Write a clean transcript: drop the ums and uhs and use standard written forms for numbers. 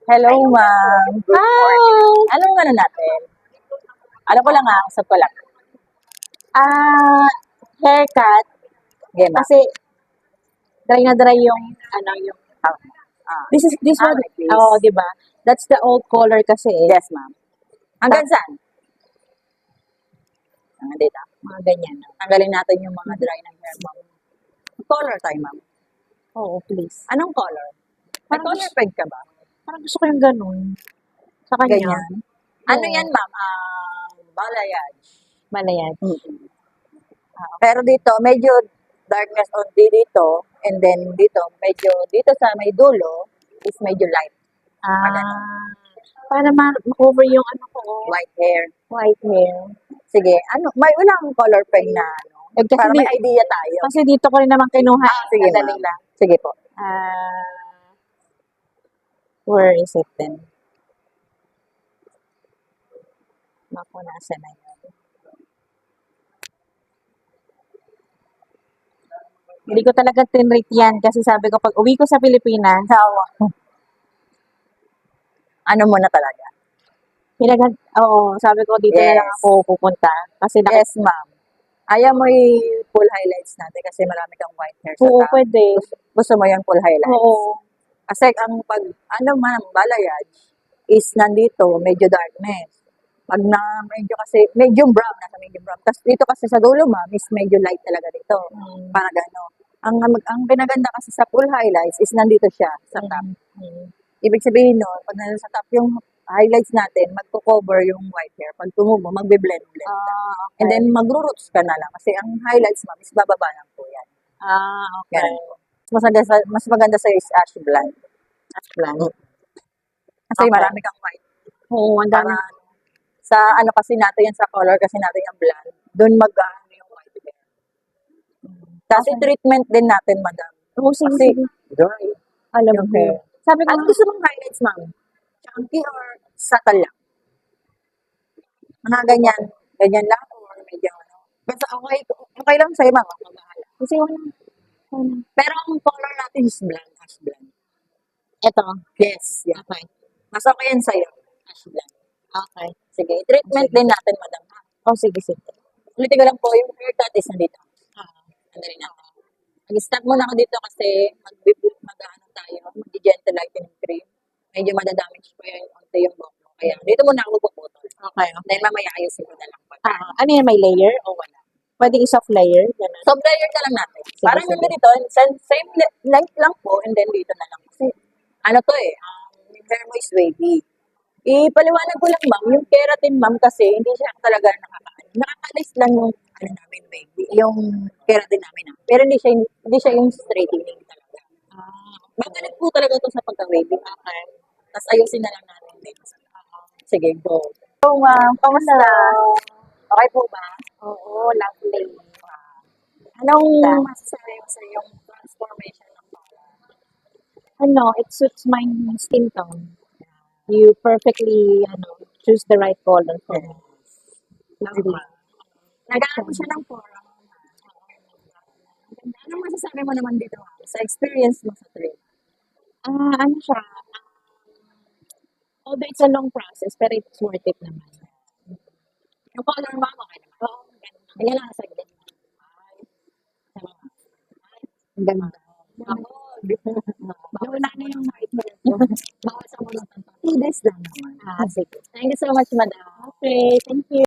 Hello, ma'am. Hi! Anong ano natin? Ano ko lang usap ko lang. Haircut. Game, ma'am. Kasi dry na dry yung yung this one. like this. Oh, 'di ba? That's the old color kasi eh. Yes, ma'am. Hanggang saan? Hanggang dito. Mga ganyan. Tanggalin natin yung mga dry na hair, ma'am. Color tayo, ma'am. Oo, please. Anong color? May Parang color peg ka ba? Parang gusto ko yung ganun. Sa kanya. Ganyan. Ano Oo. yan, ma'am? Balayage. Malayad. Pero dito, medyo darkness only dito. And then dito, medyo dito sa may dulo is medyo light. Para ma-cover yung ko, White hair. white hair. Sige, may unang color peg na Kasi para may idea tayo. Kasi dito ko rin naman kinuha. Sige, Madali ma'am. lang. Sige po. Where is it then? Naku, nasa na yun. Hindi ko talaga tinrate yan kasi sabi ko pag uwi ko sa Pilipinas, Ano mo na talaga? sabi ko dito na lang Yes. ako pupunta. Kasi Yes, ma'am. Ayaw mo full highlights natin kasi marami kang white hair sa Oo, top. pwede. Gusto mo yung full highlights? Oo. Kasi ang balayage is nandito, medyo darkness. Pag medyo kasi, medium brown, nasa medium brown. Tapos dito kasi sa dulo, ma'am, is medyo light talaga dito. Para gano'n. Ang pinaganda kasi sa full highlights is nandito siya sa top. Ibig sabihin nun, pag nasa top yung highlights natin, magko-cover yung white hair. Pag tumubo, magbe-blend-blend. Okay. And then, mag-roots ka na lang. Kasi ang highlights, ma'am, is bababa lang po yan. Okay. Ganun. Mas maganda sa'yo is ash blonde. Ash blonde. Kasi Okay. marami kang white. Oo, ang dami. Para sa kasi natin yan, sa color kasi natin yung blonde, doon yung white hair. Kasi treatment din natin, madam. Oo, sige, Kasi sige. dry. Alam Yung ko. hair. Sabi ko, Ano gusto mong highlights, ma'am? Chunky or subtle lang? Mga ganyan. Ganyan lang or medyo Basta okay lang sa'yo, ma'am. Ako bahala. kasi wala. Pero ang color natin is blonde, ash blonde. Ito. Yes, yeah. Okay. Mas okay yan sa'yo. Ash blonde. Okay. Sige, treatment din natin, madam. Oh, sige, sige. Ulitin ko lang po, yung haircut is nandito. Sandali na. Mag-stop muna ako dito kasi mag-ano tayo, mag-gentle lightening cream. Medyo madadamage pa yung onte yung buhok mo. Kaya dito muna ako puputol. Okay. Dahil mamaya ayusin ko na lang. Ano yan, may layer o wala? Pwedeng soft layer? Ganun. Soft layer na lang natin. Sige, Parang sige. yung ganito, same length lang po, and then dito na lang. Kasi, yung hair mo is wavy. Ipaliwanag ko lang, ma'am, yung keratin, ma'am, kasi hindi siya talaga nakakaalis lang yung, namin, wavy. Yung keratin namin, Pero hindi siya yung straightening talaga. Magaling po talaga ito sa pagka-wavy. Okay. Tapos ayusin na lang natin dito. Sige, go. So, ma'am, kamusta? Okay po ba? Oo, lovely. Anong masasabi mo sa yung transformation ng color? It suits my skin tone. You perfectly, choose the right color for me. Lovely. Nag-aano siya ng forum. Anong masasabi mo naman dito, ma'am, sa experience mo sa trip? Siya, although it's a long process, pero it's worth it naman. Yung color, ma'am, okay naman. Oo, ganyan lang sa ganda. Ang ganda. Ako, nawala na yung white hair ko. Bawal sa mga 2 days lang naman. Sige. Thank you so much, madam. Okay, thank you.